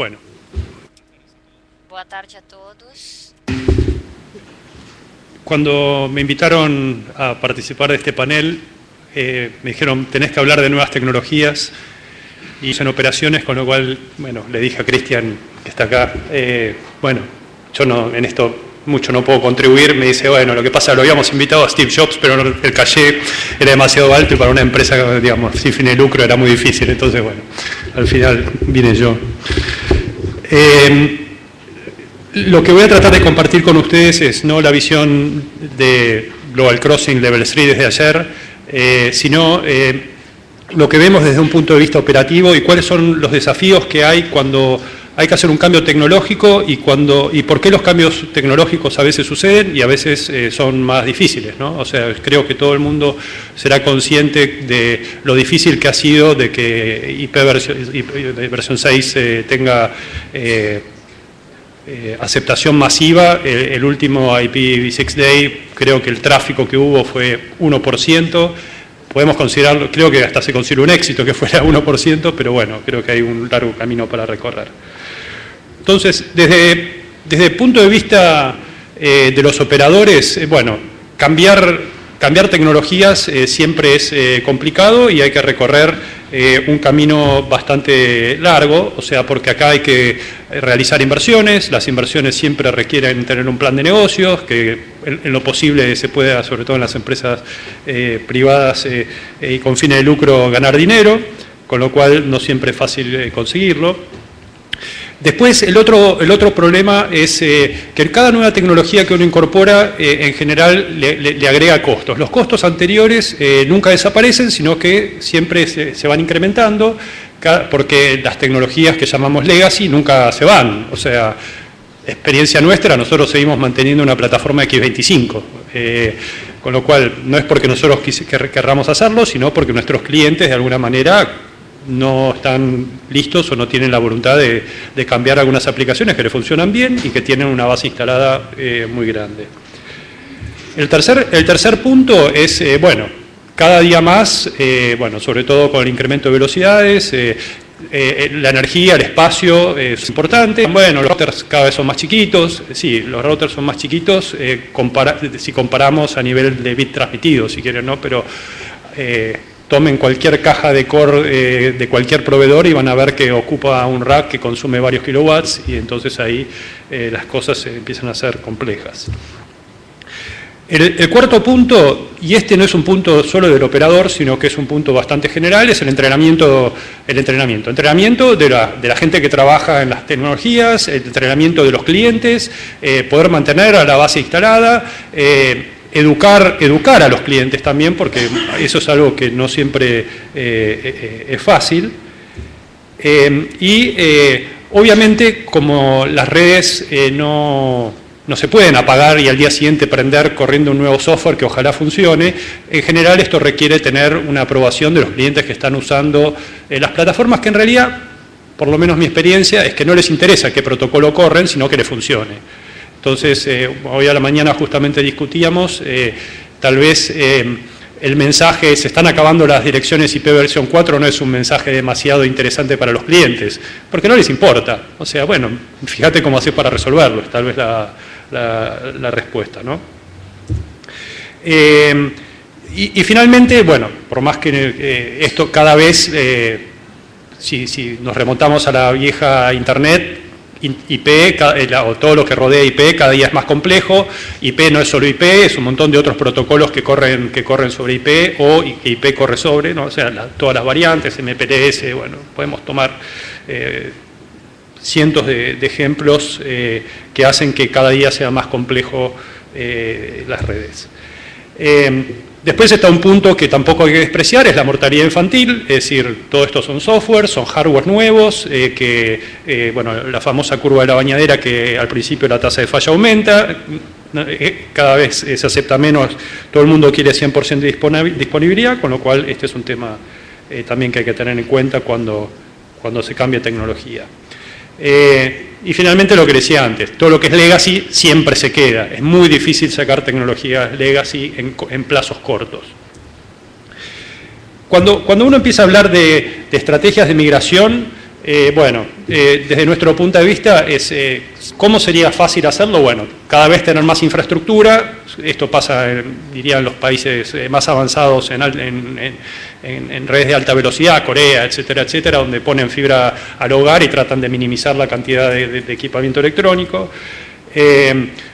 Bueno. Boa tarde a todos. Cuando me invitaron a participar de este panel, me dijeron, tenés que hablar de nuevas tecnologías y en operaciones, con lo cual, bueno, le dije a Cristian, que está acá, bueno, yo no, en esto mucho no puedo contribuir. Me dice, bueno, lo que pasa, lo habíamos invitado a Steve Jobs, pero el caché era demasiado alto y para una empresa, digamos, sin fin de lucro era muy difícil. Entonces, bueno, al final vine yo. Lo que voy a tratar de compartir con ustedes es no la visión de Global Crossing Level 3 desde ayer, sino lo que vemos desde un punto de vista operativo y cuáles son los desafíos que hay cuando hay que hacer un cambio tecnológico y por qué los cambios tecnológicos a veces suceden y a veces son más difíciles, ¿no? O sea, creo que todo el mundo será consciente de lo difícil que ha sido de que IP versión 6 tenga aceptación masiva. El último IPv6 Day, creo que el tráfico que hubo fue 1%. Podemos considerarlo, creo que hasta se considera un éxito que fuera 1%, pero bueno, creo que hay un largo camino para recorrer. Entonces, desde el punto de vista de los operadores, bueno, cambiar tecnologías siempre es complicado y hay que recorrer un camino bastante largo, o sea, porque acá hay que realizar inversiones, las inversiones siempre requieren tener un plan de negocios, que en lo posible se pueda, sobre todo en las empresas privadas y con fines de lucro, ganar dinero, con lo cual no siempre es fácil conseguirlo. Después, el otro problema es que cada nueva tecnología que uno incorpora, en general, le agrega costos. Los costos anteriores nunca desaparecen, sino que siempre se van incrementando, porque las tecnologías que llamamos legacy nunca se van. O sea, experiencia nuestra, nosotros seguimos manteniendo una plataforma X25, con lo cual no es porque nosotros querramos hacerlo, sino porque nuestros clientes, de alguna manera, no están listos o no tienen la voluntad de cambiar algunas aplicaciones que le funcionan bien y que tienen una base instalada muy grande. El tercer punto es, bueno, cada día más, bueno, sobre todo con el incremento de velocidades, la energía, el espacio es importante. Bueno, los routers cada vez son más chiquitos. Sí, los routers son más chiquitos si comparamos a nivel de bit transmitido, si quieren, ¿no? Pero tomen cualquier caja de core de cualquier proveedor y van a ver que ocupa un rack que consume varios kilowatts y entonces ahí las cosas empiezan a ser complejas. El cuarto punto, y este no es un punto solo del operador, sino que es un punto bastante general, es el entrenamiento. Entrenamiento de la gente que trabaja en las tecnologías, el entrenamiento de los clientes, poder mantener a la base instalada, educar a los clientes también, porque eso es algo que no siempre es fácil. Obviamente, como las redes no se pueden apagar y al día siguiente prender corriendo un nuevo software que ojalá funcione, en general esto requiere tener una aprobación de los clientes que están usando las plataformas, que en realidad, por lo menos mi experiencia, es que no les interesa qué protocolo corren, sino que les funcione. Entonces, hoy a la mañana justamente discutíamos, tal vez el mensaje, se están acabando las direcciones IP versión 4, no es un mensaje demasiado interesante para los clientes, porque no les importa. O sea, bueno, fíjate cómo hacer para resolverlo, es tal vez la respuesta, ¿no? Y finalmente, bueno, por más que esto cada vez, si nos remontamos a la vieja Internet, IP, o todo lo que rodea IP, cada día es más complejo. IP no es solo IP, es un montón de otros protocolos que corren sobre IP o que IP corre sobre, ¿no? O sea, todas las variantes, MPLS, bueno, podemos tomar cientos de ejemplos que hacen que cada día sea más complejo las redes. Después está un punto que tampoco hay que despreciar, es la mortalidad infantil, es decir, todo esto son software, son hardware nuevos, bueno, la famosa curva de la bañadera, que al principio la tasa de falla aumenta, cada vez se acepta menos, todo el mundo quiere 100% de disponibilidad, con lo cual este es un tema también que hay que tener en cuenta cuando se cambia tecnología. Y finalmente lo que decía antes, todo lo que es legacy siempre se queda, es muy difícil sacar tecnologías legacy en plazos cortos. Cuando uno empieza a hablar de estrategias de migración, Bueno, desde nuestro punto de vista, ¿cómo sería fácil hacerlo? Bueno, cada vez tener más infraestructura, esto pasa, diría, en los países más avanzados en redes de alta velocidad, Corea, etcétera, etcétera, donde ponen fibra al hogar y tratan de minimizar la cantidad de equipamiento electrónico.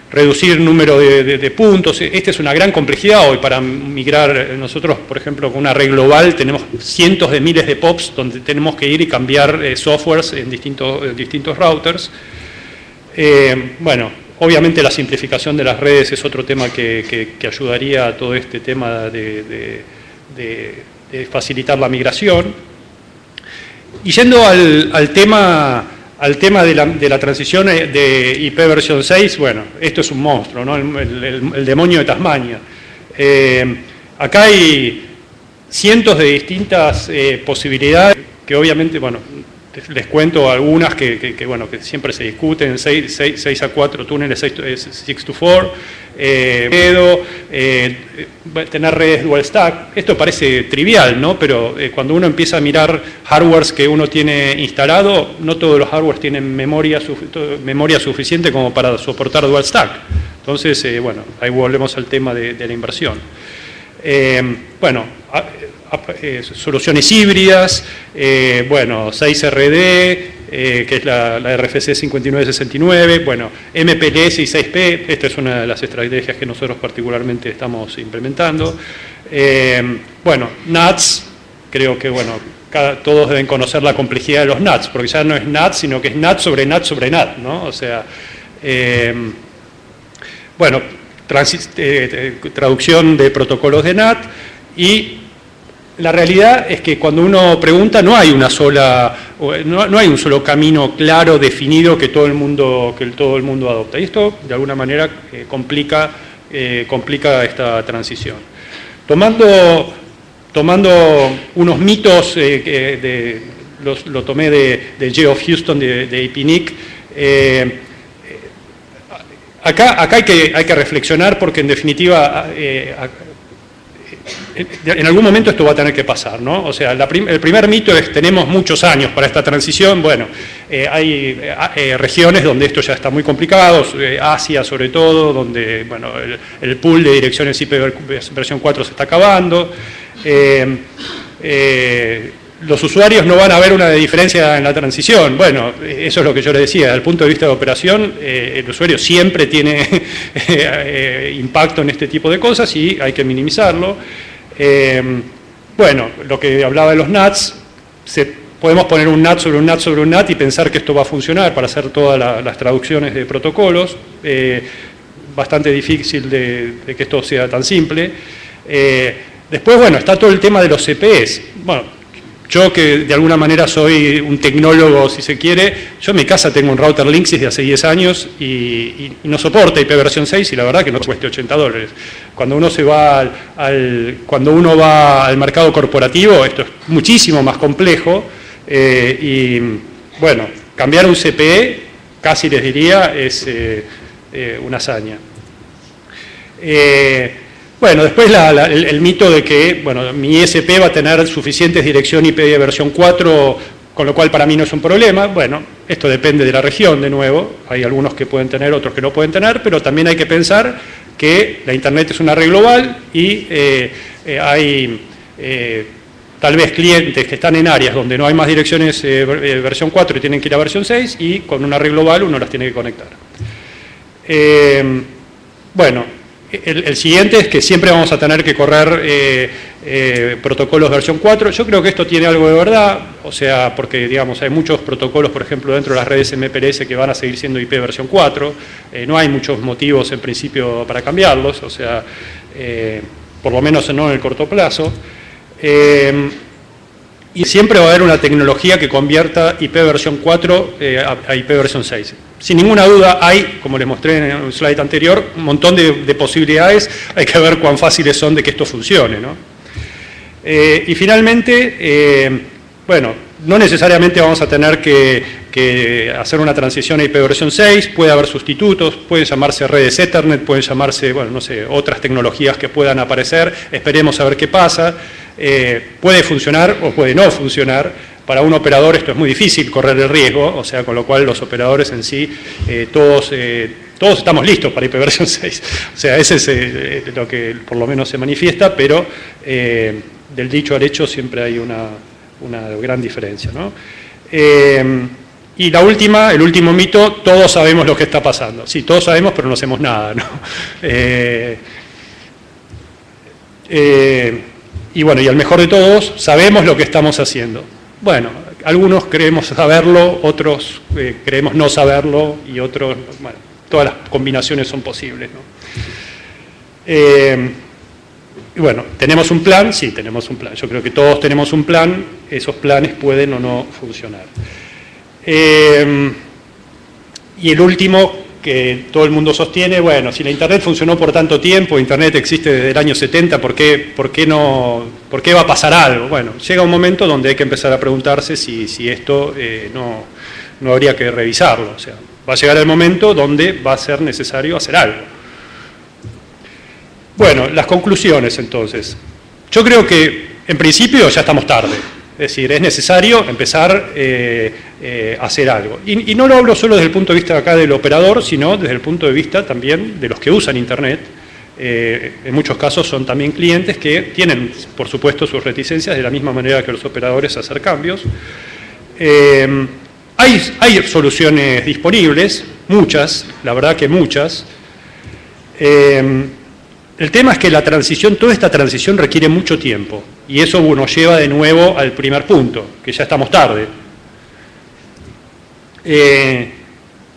Reducir el número de puntos, esta es una gran complejidad hoy para migrar. Nosotros, por ejemplo, con una red global tenemos cientos de miles de POPs donde tenemos que ir y cambiar softwares en distintos routers. Bueno, obviamente la simplificación de las redes es otro tema que ayudaría a todo este tema de facilitar la migración. Y yendo al tema de la transición de IP versión 6, bueno, esto es un monstruo, ¿no? El demonio de Tasmania. Acá hay cientos de distintas posibilidades que obviamente, bueno, les cuento algunas que siempre se discuten: 6 a 4 túneles, 6 to 4, tener redes dual stack. Esto parece trivial, ¿no? Pero cuando uno empieza a mirar hardwares que uno tiene instalado, no todos los hardwares tienen memoria suficiente como para soportar dual stack. Entonces, bueno, ahí volvemos al tema de la inversión. Bueno, soluciones híbridas, bueno, 6RD, que es la RFC 5969, bueno, MPLS y 6P, esta es una de las estrategias que nosotros particularmente estamos implementando. Bueno, NATs, creo que, bueno, todos deben conocer la complejidad de los NATs, porque ya no es NAT, sino que es NAT sobre NAT sobre NAT, ¿no? O sea, bueno, traducción de protocolos de NAT. Y la realidad es que cuando uno pregunta no hay un solo camino claro, definido, que todo el mundo adopta. Y esto, de alguna manera, complica esta transición. Tomando unos mitos, lo tomé de Geoff Houston, de IPNIC. Acá hay que reflexionar, porque en definitiva en algún momento esto va a tener que pasar, ¿no? O sea, el primer mito es: tenemos muchos años para esta transición. Bueno, hay regiones donde esto ya está muy complicado, Asia sobre todo, donde, bueno, el pool de direcciones IP versión 4 se está acabando. Los usuarios no van a ver una diferencia en la transición. Bueno, eso es lo que yo les decía. Desde el punto de vista de operación, el usuario siempre tiene impacto en este tipo de cosas y hay que minimizarlo. Bueno, lo que hablaba de los NATs, podemos poner un NAT sobre un NAT sobre un NAT y pensar que esto va a funcionar para hacer todas las traducciones de protocolos. Bastante difícil de que esto sea tan simple. Después, bueno, está todo el tema de los CPEs. Bueno, yo, que de alguna manera soy un tecnólogo, si se quiere, yo en mi casa tengo un router Linksys de hace 10 años y no soporta IP versión 6, y la verdad que no cueste $80. Cuando uno va al mercado corporativo, esto es muchísimo más complejo, y bueno, cambiar un CPE, casi les diría, es una hazaña. Bueno, después el mito de que, bueno, mi ISP va a tener suficientes dirección IP de versión 4, con lo cual para mí no es un problema. Bueno, esto depende de la región, de nuevo. Hay algunos que pueden tener, otros que no pueden tener, pero también hay que pensar que la Internet es una red global y hay tal vez clientes que están en áreas donde no hay más direcciones versión 4 y tienen que ir a versión 6, y con una red global uno las tiene que conectar. Bueno, el siguiente es que siempre vamos a tener que correr protocolos versión 4. Yo creo que esto tiene algo de verdad, o sea, porque, digamos, hay muchos protocolos, por ejemplo, dentro de las redes MPLS que van a seguir siendo IP versión 4. No hay muchos motivos, en principio, para cambiarlos, o sea, por lo menos no en el corto plazo. Y siempre va a haber una tecnología que convierta IP versión 4 a IP versión 6. Sin ninguna duda hay, como les mostré en el slide anterior, un montón de posibilidades. Hay que ver cuán fáciles son de que esto funcione, ¿no? Y finalmente, bueno, no necesariamente vamos a tener que hacer una transición a IP versión 6, puede haber sustitutos, pueden llamarse redes Ethernet, pueden llamarse, bueno, no sé, otras tecnologías que puedan aparecer. Esperemos a ver qué pasa. Puede funcionar o puede no funcionar. para un operador esto es muy difícil correr el riesgo, o sea, con lo cual los operadores en sí, todos estamos listos para IPv 6. O sea, ese es lo que por lo menos se manifiesta, pero del dicho al hecho siempre hay una gran diferencia, ¿no? Y la última, el último mito, todos sabemos lo que está pasando. Sí, todos sabemos, pero no hacemos nada, ¿no? Y bueno, y al mejor de todos, sabemos lo que estamos haciendo. Bueno, algunos creemos saberlo, otros creemos no saberlo, y otros, bueno, todas las combinaciones son posibles, ¿no? Y bueno, ¿tenemos un plan? Sí, tenemos un plan. Yo creo que todos tenemos un plan, esos planes pueden o no funcionar. Y el último, que todo el mundo sostiene, bueno, si la Internet funcionó por tanto tiempo, Internet existe desde el año 70, ¿por qué va a pasar algo? Bueno, llega un momento donde hay que empezar a preguntarse si esto no habría que revisarlo. O sea, va a llegar el momento donde va a ser necesario hacer algo. Bueno, las conclusiones entonces. Yo creo que en principio ya estamos tarde. Es decir, es necesario empezar a hacer algo. Y no lo hablo solo desde el punto de vista acá del operador, sino desde el punto de vista también de los que usan Internet. En muchos casos son también clientes que tienen, por supuesto, sus reticencias de la misma manera que los operadores a hacer cambios. Hay soluciones disponibles, muchas, la verdad que muchas. El tema es que la transición, toda esta transición requiere mucho tiempo, y eso nos lleva de nuevo al primer punto, que ya estamos tarde.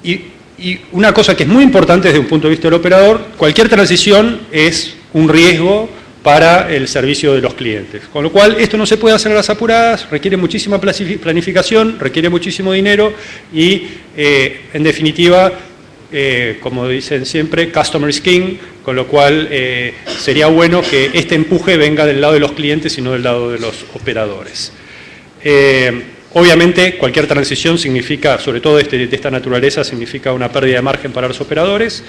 Y una cosa que es muy importante desde un punto de vista del operador, cualquier transición es un riesgo para el servicio de los clientes. Con lo cual, esto no se puede hacer a las apuradas, requiere muchísima planificación, requiere muchísimo dinero y, en definitiva, como dicen siempre, customer is king, con lo cual sería bueno que este empuje venga del lado de los clientes y no del lado de los operadores. Obviamente, cualquier transición significa, sobre todo de esta naturaleza, significa una pérdida de margen para los operadores,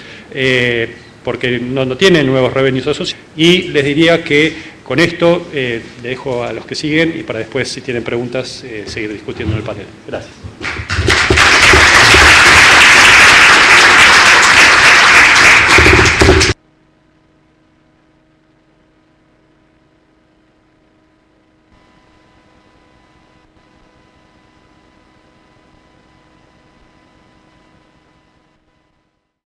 porque no tienen nuevos revenues asociados. Y les diría que con esto le dejo a los que siguen y para después, si tienen preguntas, seguir discutiendo en el panel. Gracias.